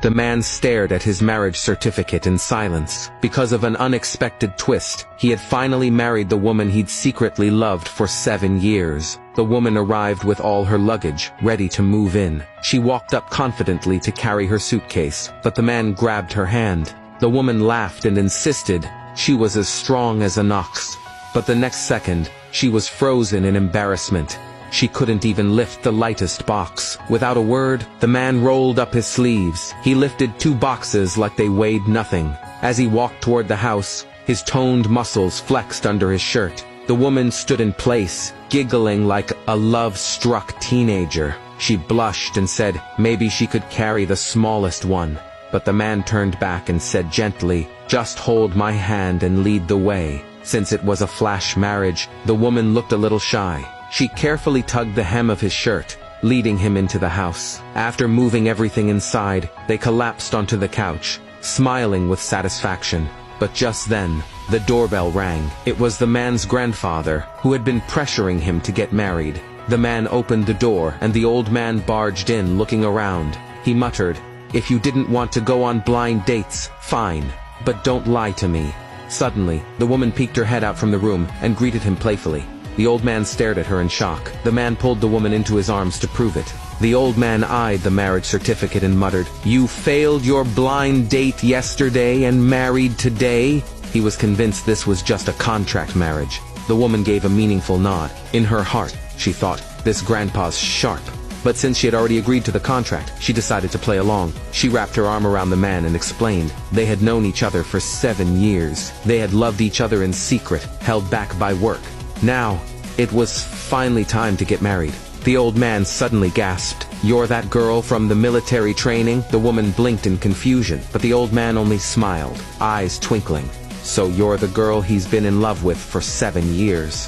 The man stared at his marriage certificate in silence. Because of an unexpected twist, he had finally married the woman he'd secretly loved for 7 years. The woman arrived with all her luggage, ready to move in. She walked up confidently to carry her suitcase, but the man grabbed her hand. The woman laughed and insisted she was as strong as an ox. But the next second, she was frozen in embarrassment. She couldn't even lift the lightest box. Without a word, the man rolled up his sleeves. He lifted 2 boxes like they weighed nothing. As he walked toward the house, his toned muscles flexed under his shirt. The woman stood in place, giggling like a love-struck teenager. She blushed and said maybe she could carry the smallest one. But the man turned back and said gently, "Just hold my hand and lead the way." Since it was a flash marriage, the woman looked a little shy. She carefully tugged the hem of his shirt, leading him into the house. After moving everything inside, they collapsed onto the couch, smiling with satisfaction. But just then, the doorbell rang. It was the man's grandfather, who had been pressuring him to get married. The man opened the door, and the old man barged in, looking around. He muttered, "If you didn't want to go on blind dates, fine. But don't lie to me." Suddenly, the woman peeked her head out from the room and greeted him playfully. The old man stared at her in shock. The man pulled the woman into his arms to prove it. The old man eyed the marriage certificate and muttered, "You failed your blind date yesterday and married today?" He was convinced this was just a contract marriage. The woman gave a meaningful nod. In her heart, she thought, this grandpa's sharp. But since she had already agreed to the contract, she decided to play along. She wrapped her arm around the man and explained they had known each other for 7 years. They had loved each other in secret, held back by work. Now, it was finally time to get married. The old man suddenly gasped, "You're that girl from the military training?" The woman blinked in confusion, but the old man only smiled, eyes twinkling. "So you're the girl he's been in love with for 7 years."